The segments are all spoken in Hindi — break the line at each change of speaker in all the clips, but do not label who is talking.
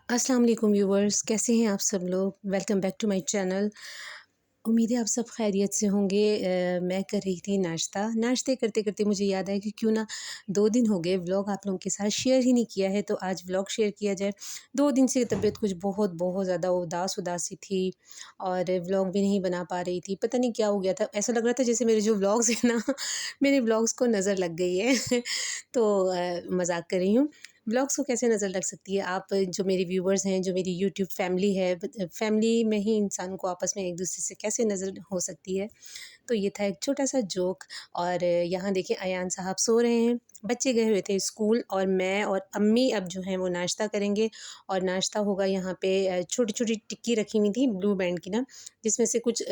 अस्सलाम वालेकुम व्यूवर्स, कैसे हैं आप सब लोग। Welcome back to my channel. उम्मीद है आप सब खैरियत से होंगे। मैं कर रही थी नाश्ते करते करते मुझे याद आया कि क्यों ना 2 दिन हो गए व्लॉग आप लोगों के साथ शेयर ही नहीं किया है, तो आज व्लॉग शेयर किया जाए। 2 दिन से तबीयत कुछ बहुत बहुत ज़्यादा उदास उदास सी थी और व्लॉग भी नहीं बना पा रही थी। पता नहीं क्या हो गया था, ऐसा लग रहा था जैसे मेरे जो व्लॉग्स हैं ना मेरे व्लॉग्स को नज़र लग गई है तो मजाक कर रही हूँ। ब्लॉग्स को कैसे नज़र लग सकती है। आप जो मेरे व्यूवर्स हैं, जो मेरी यूट्यूब फैमिली है, फैमिली में ही इंसान को आपस में एक दूसरे से कैसे नज़र हो सकती है। तो ये था एक छोटा सा जोक। और यहाँ देखिए अयान साहब सो रहे हैं, बच्चे गए हुए थे स्कूल और मैं और अम्मी अब जो है वो नाश्ता करेंगे। और नाश्ता होगा यहाँ पे छोटी छोटी टिक्की रखी हुई थी ब्लू बैंड की ना, जिसमें से कुछ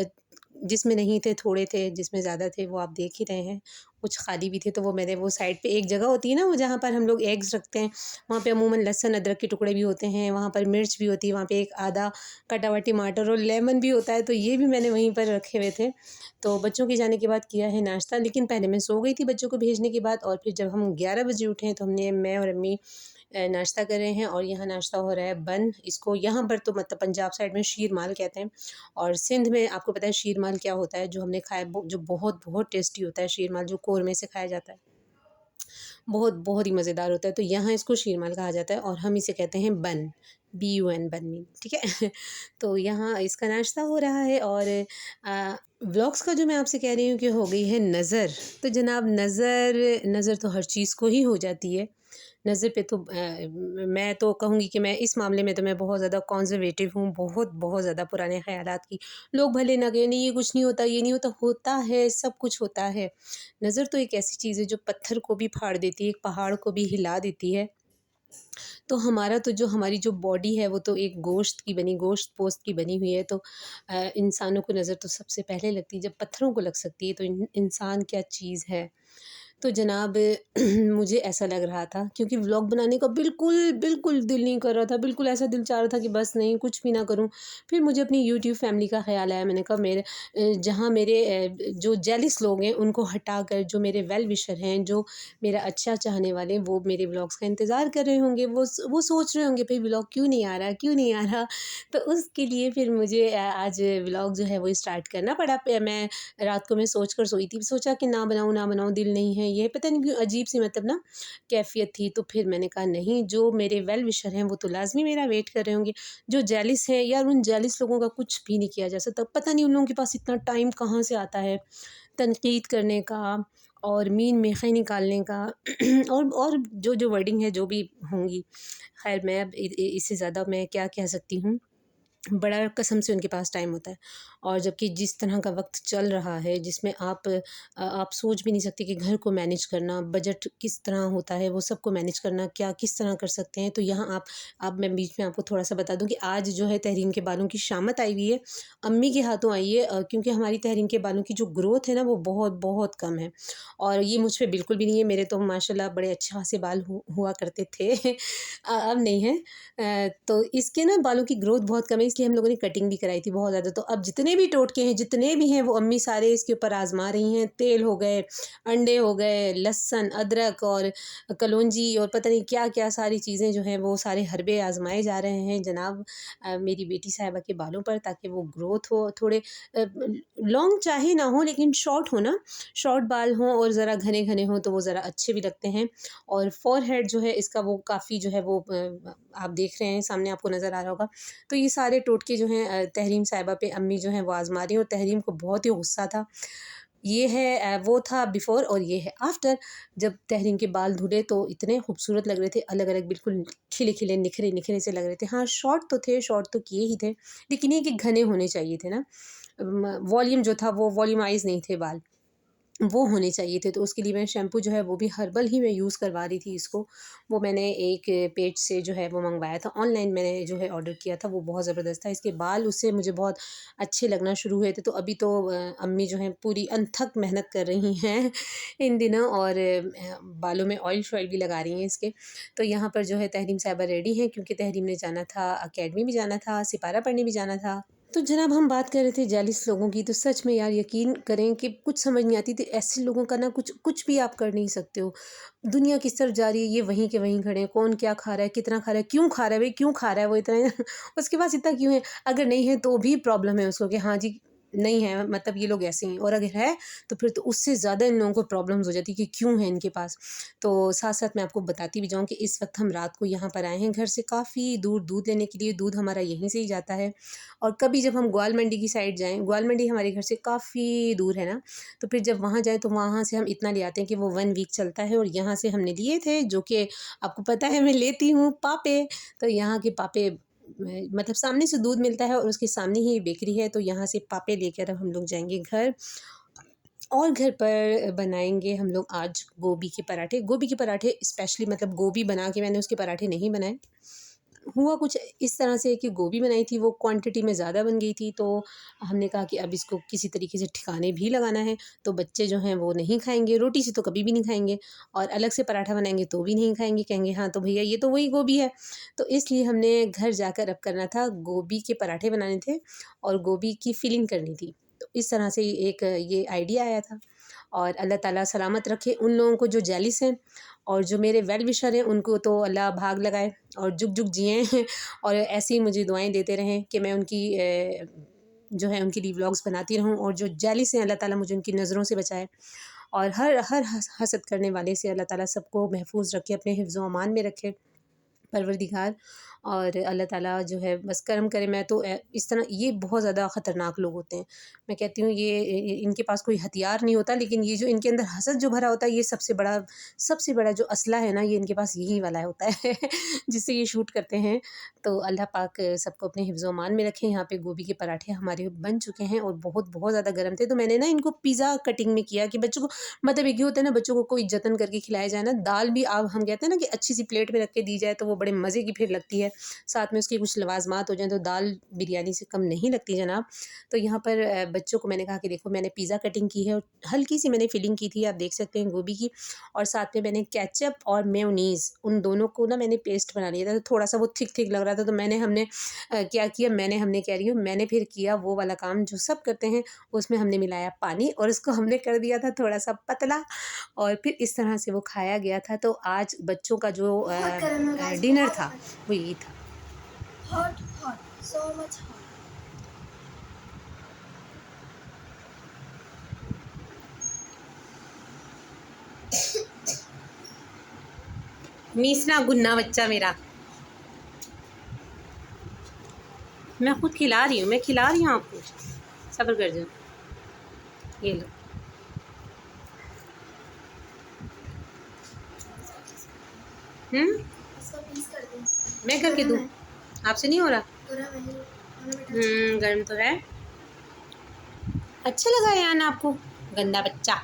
जिसमें नहीं थे थोड़े थे, जिसमें ज़्यादा थे वो आप देख ही रहे हैं। कुछ खाली भी थे तो वो मैंने वो साइड पे एक जगह होती है ना वो जहाँ पर हम लोग एग्स रखते हैं, वहाँ पे अमूमन लहसुन अदरक के टुकड़े भी होते हैं, वहाँ पर मिर्च भी होती है, वहाँ पे एक आधा कटा हुआ टमाटर और लेमन भी होता है, तो ये भी मैंने वहीं पर रखे हुए थे। तो बच्चों के जाने के बाद किया है नाश्ता, लेकिन पहले मैं सो गई थी बच्चों को भेजने के बाद, और फिर जब हम 11 बजे उठे हैं तो मैं और अम्मी नाश्ता कर रहे हैं। और यहाँ नाश्ता हो रहा है बन। इसको यहाँ पर तो मतलब पंजाब साइड में शीर माल कहते हैं, और सिंध में आपको पता है शीर माल क्या होता है, जो हमने खाया जो बहुत बहुत टेस्टी होता है। शीर माल जो कोरमे से खाया जाता है, बहुत बहुत ही मज़ेदार होता है। तो यहाँ इसको शीरमाल कहा जाता है और हम इसे कहते हैं बन, BUN बन मीन, ठीक है तो यहाँ इसका नाश्ता हो रहा है। और व्लॉग्स का जो मैं आपसे कह रही हूँ कि हो गई है नज़र, तो जनाब नज़र नज़र तो हर चीज़ को ही हो जाती है। नज़र पे तो मैं तो कहूँगी कि मैं इस मामले में तो मैं बहुत ज़्यादा कॉन्ज़र्वेटिव हूँ, बहुत बहुत ज़्यादा पुराने ख़यालात की। लोग भले ना कहें नहीं ये कुछ नहीं होता, ये नहीं होता, होता है, सब कुछ होता है। नज़र तो एक ऐसी चीज़ है जो पत्थर को भी फाड़ देती है, एक पहाड़ को भी हिला देती है। तो हमारा तो जो हमारी जो बॉडी है वो तो एक गोश्त की बनी, गोश्त पोस्ट की बनी हुई है। तो इंसानों को नज़र तो सबसे पहले लगती है, जब पत्थरों को लग सकती है तो इंसान क्या चीज़ है। तो जनाब मुझे ऐसा लग रहा था, क्योंकि व्लॉग बनाने का बिल्कुल बिल्कुल दिल नहीं कर रहा था, बिल्कुल ऐसा दिल चाह रहा था कि बस नहीं कुछ भी ना करूं। फिर मुझे अपनी यूट्यूब फैमिली का ख्याल आया। मैंने कहा जहां मेरे जो जेलिस लोग हैं उनको हटाकर जो मेरे वेल विशर हैं, जो मेरा अच्छा चाहने वाले, वो मेरे व्लॉग्स का इंतज़ार कर रहे होंगे, वो सोच रहे होंगे भाई व्लॉग क्यों नहीं आ रहा, क्यों नहीं आ रहा। तो उसके लिए फिर मुझे आज व्लॉग जो है वो स्टार्ट करना पड़ा। मैं रात को मैं सोच कर सोई थी, सोचा कि ना बनाऊँ, दिल नहीं है, ये पता नहीं क्यों अजीब सी मतलब ना कैफ़ियत थी। तो फिर मैंने कहा नहीं, जो मेरे वेल विशर हैं वो तो लाज़मी मेरा वेट कर रहे होंगे। जो जेलिस हैं यार, उन जेलिस लोगों का कुछ भी नहीं किया जा सकता। पता नहीं उन लोगों के पास इतना टाइम कहाँ से आता है तनकीद करने का और मीन मेखे निकालने का और जो वर्डिंग है जो भी होंगी। ख़ैर मैं अब इससे ज़्यादा मैं क्या कह सकती हूँ। बड़ा कसम से उनके पास टाइम होता है। और जबकि जिस तरह का वक्त चल रहा है, जिसमें आप सोच भी नहीं सकते कि घर को मैनेज करना, बजट किस तरह होता है, वो सबको मैनेज करना क्या किस तरह कर सकते हैं। तो यहाँ आप अब मैं बीच में आपको थोड़ा सा बता दूं कि आज जो है तहरीन के बालों की शामत आई हुई है, अम्मी के हाथों आई है। क्योंकि हमारी तहरीन के बालों की जो ग्रोथ है ना वो बहुत बहुत कम है, और ये मुझ पर बिल्कुल भी नहीं है। मेरे तो माशाल्लाह बड़े अच्छे खासे बाल हुआ करते थे अब नहीं है। तो इसके ना बालों की ग्रोथ बहुत कम है, इसलिए हम लोगों ने कटिंग भी कराई थी बहुत ज़्यादा। तो अब जितने भी टोटके हैं, जितने भी हैं, वो अम्मी सारे इसके ऊपर आज़मा रही हैं। तेल हो गए, अंडे हो गए, लहसुन अदरक और कलौंजी और पता नहीं क्या-क्या सारी चीज़ें जो हैं वो सारे हर्बे आज़माए जा रहे हैं जनाब मेरी बेटी साहिबा के बालों पर, ताकि वो ग्रोथ हो थोड़े लॉन्ग चाहे ना हो लेकिन शॉर्ट हो ना, शॉर्ट बाल हों और ज़रा घने-घने हों तो वो ज़रा अच्छे भी लगते हैं। और फ़ॉरहेड जो है इसका वो काफ़ी जो है वो आप देख रहे हैं, सामने आपको नज़र आ रहा होगा। तो ये सारे टोटके जो हैं तहरीम साहिबा पे अम्मी जो हैं वो आज़मा रही हैं, और तहरीम को बहुत ही गुस्सा था। ये है वो था बिफ़ोर और ये है आफ्टर। जब तहरीम के बाल धुले तो इतने खूबसूरत लग रहे थे, अलग-अलग बिल्कुल खिले-खिले, निखरे-निखरे से लग रहे थे। हाँ, शॉर्ट तो थे, शॉर्ट तो किए ही थे, लेकिन ये कि घने होने चाहिए थे ना। वॉल्यूम जो था वो वॉल्यूमाइज़ नहीं थे बाल, वो होने चाहिए थे। तो उसके लिए मैं शैम्पू जो है वो भी हर्बल ही मैं यूज़ करवा रही थी इसको। वो मैंने एक पेज से जो है वो मँगवाया था, ऑनलाइन मैंने जो है ऑर्डर किया था, वो बहुत ज़बरदस्त था। इसके बाल उससे मुझे बहुत अच्छे लगना शुरू हुए थे। तो अभी तो अम्मी जो हैं पूरी अनथक मेहनत कर रही हैं इन दिनों, और बालों में ऑयल-शॉयल भी लगा रही हैं इसके। तो यहाँ पर जो है तहरीम साहिबा रेडी हैं, क्योंकि तहरीम ने जाना था, अकेडमी भी जाना था, सिपारा पढ़ने भी जाना था। तो जनाब हम बात कर रहे थे जालिस लोगों की, तो सच में यार यकीन करें कि कुछ समझ नहीं आती थी ऐसे लोगों का ना, कुछ कुछ भी आप कर नहीं सकते हो। दुनिया किस तरफ जा रही है ये वहीं के वहीं खड़े हैं, कौन क्या खा रहा है, कितना खा रहा है, क्यों खा रहा है भाई, क्यों खा रहा है वो इतना उसके पास इतना क्यों है, अगर नहीं है तो भी प्रॉब्लम है उसको कि हाँ जी नहीं है, मतलब ये लोग ऐसे हैं, और अगर है तो फिर तो उससे ज़्यादा इन लोगों को प्रॉब्लम्स हो जाती है कि क्यों है इनके पास। तो साथ साथ मैं आपको बताती भी जाऊँ कि इस वक्त हम रात को यहाँ पर आए हैं घर से काफ़ी दूर दूध लेने के लिए, दूध हमारा यहीं से ही जाता है। और कभी जब हम ग्वाल मंडी की साइड जाएँ, ग्वाल मंडी हमारे घर से काफ़ी दूर है ना, तो फिर जब वहाँ जाएँ तो वहाँ से हम इतना ले आते हैं कि वो 1 वीक चलता है। और यहाँ से हमने लिए थे, जो कि आपको पता है मैं लेती हूँ पापे, तो यहाँ के पापे मतलब सामने से दूध मिलता है और उसके सामने ही बेकरी है, तो यहाँ से पापे लेकर अब हम लोग जाएँगे घर। और घर पर बनाएँगे हम लोग आज गोभी के पराठे। गोभी के पराठे स्पेशली, मतलब गोभी बना के मैंने उसके पराठे नहीं बनाए। हुआ कुछ इस तरह से कि गोभी बनाई थी, वो क्वांटिटी में ज़्यादा बन गई थी, तो हमने कहा कि अब इसको किसी तरीके से ठिकाने भी लगाना है। तो बच्चे जो हैं वो नहीं खाएँगे, रोटी से तो कभी भी नहीं खाएँगे, और अलग से पराठा बनाएँगे तो भी नहीं खाएँगे, कहेंगे हाँ तो भैया ये तो वही गोभी है। तो इसलिए हमने घर जाकर अब करना था, गोभी के पराठे बनाने थे और गोभी की फिलिंग करनी थी। तो इस तरह से एक ये आइडिया आया था। और अल्लाह ताला सलामत रखे उन लोगों को जो जेलिस हैं, और जो मेरे वेल विशर हैं उनको तो अल्लाह भाग लगाए और जुग जुग जिएँ और ऐसे ही मुझे दुआएँ देते रहें कि मैं उनकी जो है उनके लिए व्लॉग्स बनाती रहूँ, और जो जेलिस हैं अल्लाह ताला मुझे उनकी नज़रों से बचाए, और हर हर हसद करने वाले से अल्लाह ताला सबको महफूज रखे, अपने हिफ्ज़ व अमान में रखे परवरदिगार। और अल्लाह ताला जो है बस करम करे। मैं तो इस तरह, ये बहुत ज़्यादा ख़तरनाक लोग होते हैं। मैं कहती हूँ ये इनके पास कोई हथियार नहीं होता, लेकिन ये जो इनके अंदर हसद जो भरा होता है, ये सबसे बड़ा जो असला है ना, ये इनके पास यही वाला होता है जिससे ये शूट करते हैं। तो अल्लाह पाक सबको अपने हिफ्ज़ व अमान में रखें। यहाँ पे गोभी के पराठे हमारे बन चुके हैं और बहुत बहुत ज़्यादा गर्म थे, तो मैंने ना इनको पिज़्ज़ा कटिंग में किया कि बच्चों को, मतलब एक ये होता है ना बच्चों को कोई जतन करके खिलाया जाए ना, दाल भी आप हम कहते हैं ना कि अच्छी सी प्लेट में रख के दी जाए तो वो बड़े मज़े की फिर लगती है, साथ में उसके कुछ लवाजमात हो जाएँ तो दाल बिरयानी से कम नहीं लगती जनाब। तो यहाँ पर बच्चों को मैंने कहा कि देखो मैंने पिज़्ज़ा कटिंग की है और हल्की सी मैंने फिलिंग की थी, आप देख सकते हैं गोभी की, और साथ में मैंने केचप और मेयोनीज़ उन दोनों को ना मैंने पेस्ट बना लिया था, तो थोड़ा सा वो थिक थिक लग रहा था, तो क्या किया, हमने कह रही हूँ मैंने फिर किया वो वाला काम जो सब करते हैं, उसमें हमने मिलाया पानी और उसको हमने कर दिया था थोड़ा सा पतला, और फिर इस तरह से वो खाया गया था। तो आज बच्चों का जो डिनर था वो यही था।
Hot, hot, so much hot.
मीसना गुन्ना बच्चा मेरा, मैं खुद खिला रही हूँ, मैं खिला रही हूँ आपको, सब्र कर जाओ। ये लो,
इसको पीस कर दे।
मैं करके दूँ, आपसे नहीं हो रहा?
पूरा वही
गर्म तो है। अच्छा लगा यार ना आपको, गंदा बच्चा।